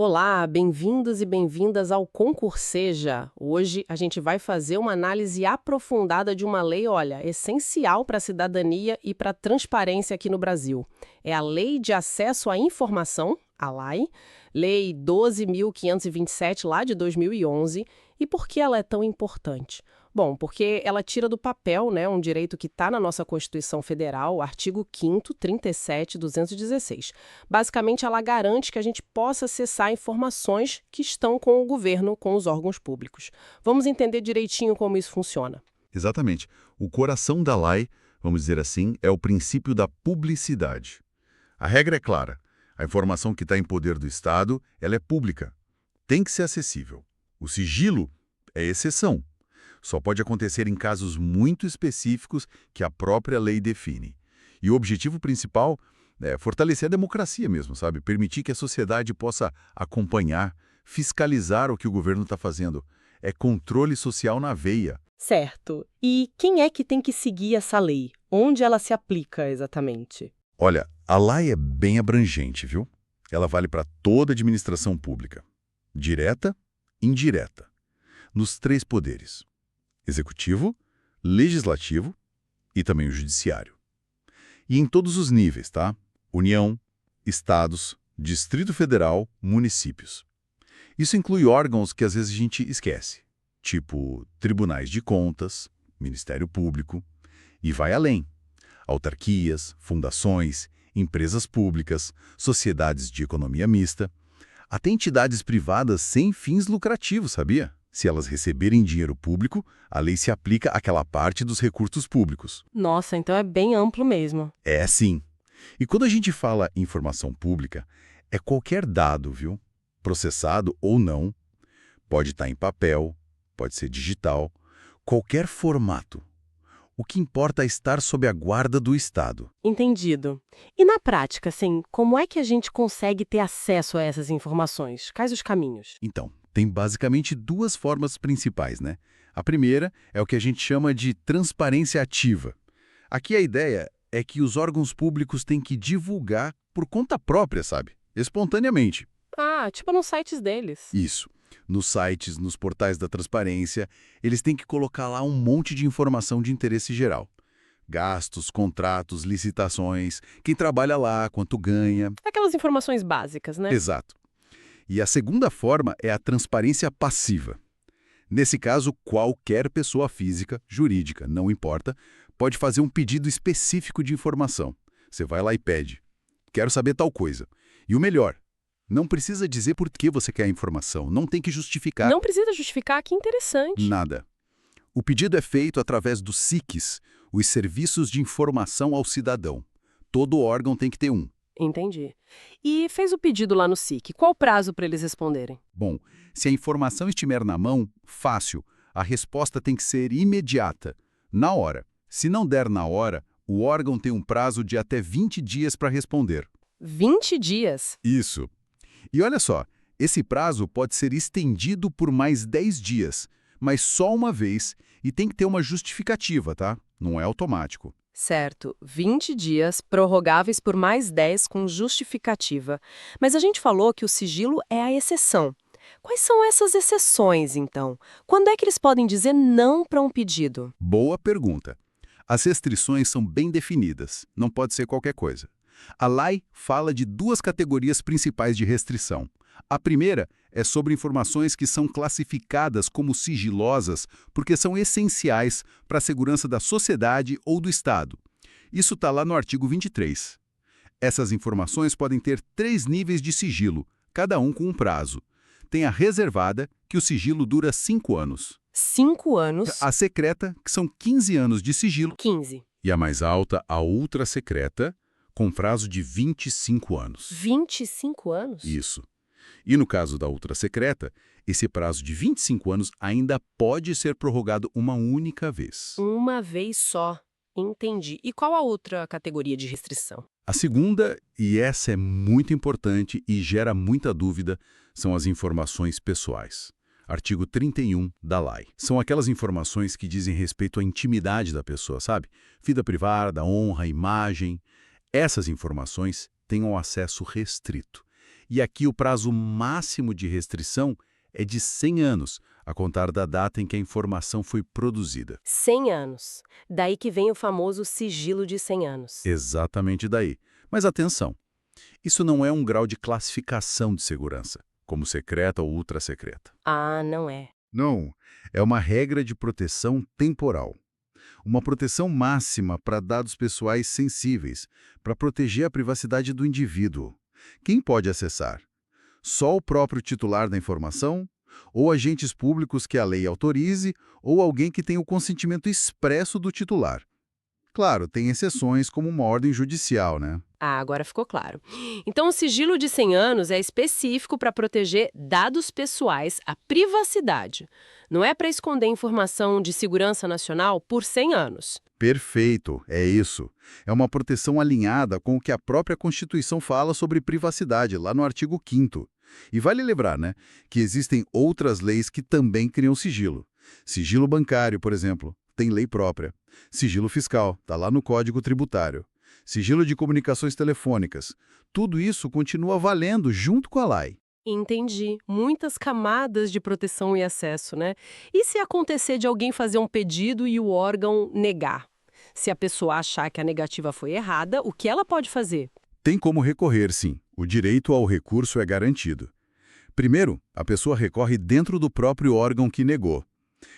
Olá, bem-vindos e bem-vindas ao Concurseja. Hoje a gente vai fazer uma análise aprofundada de uma lei, olha, essencial para a cidadania e para a transparência aqui no Brasil. É a Lei de Acesso à Informação, a LAI, Lei 12.527, lá de 2011. E por que ela é tão importante? Bom, porque ela tira do papel, né, um direito que está na nossa Constituição Federal, artigo 5º, 37, 216. Basicamente, ela garante que a gente possa acessar informações que estão com o governo, com os órgãos públicos. Vamos entender direitinho como isso funciona. Exatamente. O coração da lei, vamos dizer assim, é o princípio da publicidade. A regra é clara. A informação que está em poder do Estado, ela é pública. Tem que ser acessível. O sigilo é exceção. Só pode acontecer em casos muito específicos que a própria lei define. E o objetivo principal é fortalecer a democracia mesmo, sabe? Permitir que a sociedade possa acompanhar, fiscalizar o que o governo está fazendo. É controle social na veia. Certo. E quem é que tem que seguir essa lei? Onde ela se aplica exatamente? Olha, a lei é bem abrangente, viu? Ela vale para toda a administração pública. Direta, indireta. Nos três poderes. Executivo, legislativo e também o judiciário. E em todos os níveis, tá? União, estados, Distrito Federal, municípios. Isso inclui órgãos que às vezes a gente esquece, tipo tribunais de contas, Ministério Público, e vai além. Autarquias, fundações, empresas públicas, sociedades de economia mista, até entidades privadas sem fins lucrativos, sabia? Se elas receberem dinheiro público, a lei se aplica àquela parte dos recursos públicos. Nossa, então é bem amplo mesmo. É sim. E quando a gente fala em informação pública, é qualquer dado, viu? Processado ou não, pode estar em papel, pode ser digital, qualquer formato. O que importa é estar sob a guarda do Estado. Entendido. E na prática, assim, como é que a gente consegue ter acesso a essas informações? Quais os caminhos? Então, tem basicamente duas formas principais, né? A primeira é o que a gente chama de transparência ativa. Aqui a ideia é que os órgãos públicos têm que divulgar por conta própria, sabe? Espontaneamente. Ah, tipo nos sites deles. Isso. Nos sites, nos portais da transparência, eles têm que colocar lá um monte de informação de interesse geral. Gastos, contratos, licitações, quem trabalha lá, quanto ganha. Aquelas informações básicas, né? Exato. E a segunda forma é a transparência passiva. Nesse caso, qualquer pessoa física, jurídica, não importa, pode fazer um pedido específico de informação. Você vai lá e pede. Quero saber tal coisa. E o melhor, não precisa dizer por que você quer a informação, não tem que justificar Não precisa justificar, que interessante. nada. O pedido é feito através dos SICs, os Serviços de Informação ao Cidadão. Todo órgão tem que ter um. Entendi. E fez o pedido lá no SIC. Qual o prazo para eles responderem? Bom, se a informação estiver na mão, fácil. A resposta tem que ser imediata, na hora. Se não der na hora, o órgão tem um prazo de até 20 dias para responder. 20 dias? Isso. E olha só, esse prazo pode ser estendido por mais 10 dias, mas só uma vez, e tem que ter uma justificativa, tá? Não é automático. Certo, 20 dias, prorrogáveis por mais 10 com justificativa. Mas a gente falou que o sigilo é a exceção. Quais são essas exceções, então? Quando é que eles podem dizer não para um pedido? Boa pergunta. As restrições são bem definidas, não pode ser qualquer coisa. A lei fala de duas categorias principais de restrição. A primeira é sobre informações que são classificadas como sigilosas porque são essenciais para a segurança da sociedade ou do Estado. Isso está lá no artigo 23. Essas informações podem ter 3 níveis de sigilo, cada um com um prazo. Tem a reservada, que o sigilo dura 5 anos. 5 anos. A secreta, que são 15 anos de sigilo. 15. E a mais alta, a ultra secreta, com prazo de 25 anos. 25 anos? Isso. E no caso da ultra secreta, esse prazo de 25 anos ainda pode ser prorrogado uma única vez. Uma vez só. Entendi. E qual a outra categoria de restrição? A segunda, e essa é muito importante e gera muita dúvida, são as informações pessoais. Artigo 31 da lei. São aquelas informações que dizem respeito à intimidade da pessoa, sabe? Vida privada, honra, imagem. Essas informações têm um acesso restrito. E aqui o prazo máximo de restrição é de 100 anos, a contar da data em que a informação foi produzida. 100 anos. Daí que vem o famoso sigilo de 100 anos. Exatamente daí. Mas atenção, isso não é um grau de classificação de segurança, como secreta ou ultra-secreta. Ah, não é. Não, é uma regra de proteção temporal. Uma proteção máxima para dados pessoais sensíveis, para proteger a privacidade do indivíduo. Quem pode acessar? Só o próprio titular da informação? Ou agentes públicos que a lei autorize, ou alguém que tenha o consentimento expresso do titular. Claro, tem exceções como uma ordem judicial, né? Ah, agora ficou claro. Então, o sigilo de 100 anos é específico para proteger dados pessoais, a privacidade. Não é para esconder informação de segurança nacional por 100 anos. Perfeito, é isso. É uma proteção alinhada com o que a própria Constituição fala sobre privacidade, lá no artigo 5º. E vale lembrar, né, que existem outras leis que também criam sigilo. Sigilo bancário, por exemplo, tem lei própria. Sigilo fiscal, está lá no Código Tributário. Sigilo de comunicações telefônicas. Tudo isso continua valendo junto com a lei. Entendi. Muitas camadas de proteção e acesso, né? E se acontecer de alguém fazer um pedido e o órgão negar? Se a pessoa achar que a negativa foi errada, o que ela pode fazer? Tem como recorrer, sim. O direito ao recurso é garantido. Primeiro, a pessoa recorre dentro do próprio órgão que negou.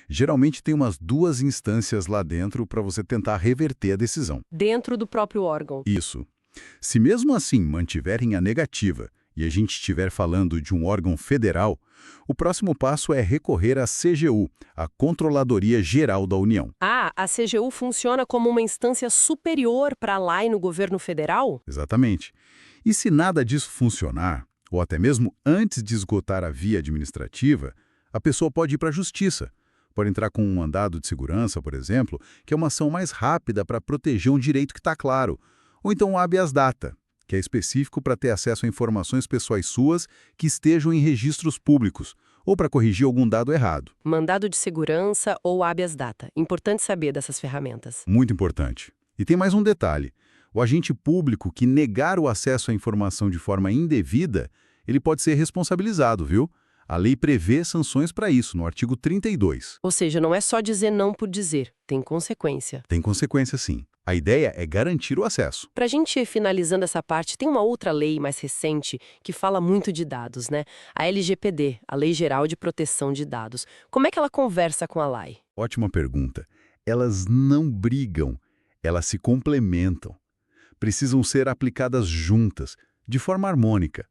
Geralmente tem umas 2 instâncias lá dentro para você tentar reverter a decisão. Dentro do próprio órgão. Isso. Se mesmo assim mantiverem a negativa e a gente estiver falando de um órgão federal, o próximo passo é recorrer à CGU, a Controladoria Geral da União. Ah, a CGU funciona como uma instância superior para lá e no governo federal? Exatamente. E se nada disso funcionar, ou até mesmo antes de esgotar a via administrativa, a pessoa pode ir para a justiça. Pode entrar com um mandado de segurança, por exemplo, que é uma ação mais rápida para proteger um direito que está claro. Ou então um habeas data, que é específico para ter acesso a informações pessoais suas que estejam em registros públicos, ou para corrigir algum dado errado. Mandado de segurança ou habeas data. Importante saber dessas ferramentas. Muito importante. E tem mais um detalhe. O agente público que negar o acesso à informação de forma indevida, ele pode ser responsabilizado, viu? A lei prevê sanções para isso, no artigo 32. Ou seja, não é só dizer não por dizer, tem consequência. Tem consequência, sim. A ideia é garantir o acesso. Para a gente ir finalizando essa parte, tem uma outra lei mais recente que fala muito de dados, né? A LGPD, a Lei Geral de Proteção de Dados. Como é que ela conversa com a lei? Ótima pergunta. Elas não brigam, elas se complementam. Precisam ser aplicadas juntas, de forma harmônica.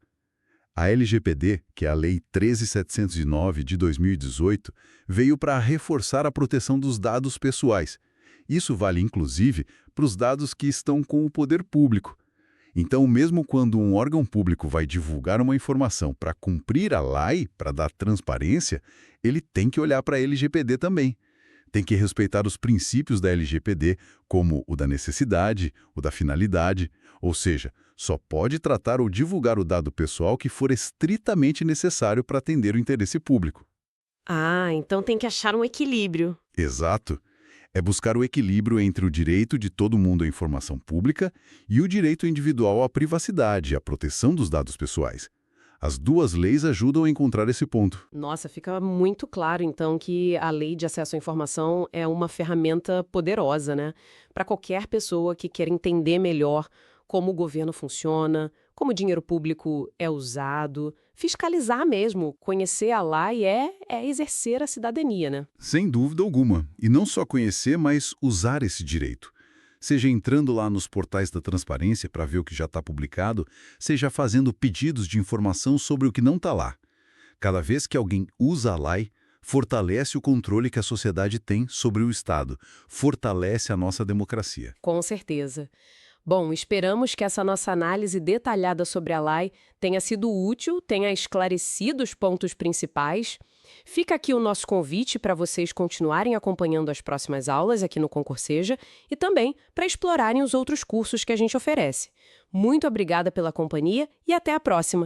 A LGPD, que é a Lei 13.709 de 2018, veio para reforçar a proteção dos dados pessoais. Isso vale, inclusive, para os dados que estão com o poder público. Então, mesmo quando um órgão público vai divulgar uma informação para cumprir a lei, para dar transparência, ele tem que olhar para a LGPD também. Tem que respeitar os princípios da LGPD, como o da necessidade, o da finalidade, ou seja, só pode tratar ou divulgar o dado pessoal que for estritamente necessário para atender o interesse público. Ah, então tem que achar um equilíbrio. Exato. É buscar o equilíbrio entre o direito de todo mundo à informação pública e o direito individual à privacidade e à proteção dos dados pessoais. As 2 leis ajudam a encontrar esse ponto. Nossa, fica muito claro, então, que a lei de acesso à informação é uma ferramenta poderosa, né? Para qualquer pessoa que queira entender melhor como o governo funciona, como o dinheiro público é usado, fiscalizar mesmo, conhecer a lei é exercer a cidadania, né? Sem dúvida alguma. E não só conhecer, mas usar esse direito. Seja entrando lá nos portais da transparência para ver o que já está publicado, seja fazendo pedidos de informação sobre o que não está lá. Cada vez que alguém usa a lei, fortalece o controle que a sociedade tem sobre o Estado, fortalece a nossa democracia. Com certeza. Bom, esperamos que essa nossa análise detalhada sobre a lei tenha sido útil, tenha esclarecido os pontos principais. Fica aqui o nosso convite para vocês continuarem acompanhando as próximas aulas aqui no Concurseja e também para explorarem os outros cursos que a gente oferece. Muito obrigada pela companhia e até a próxima!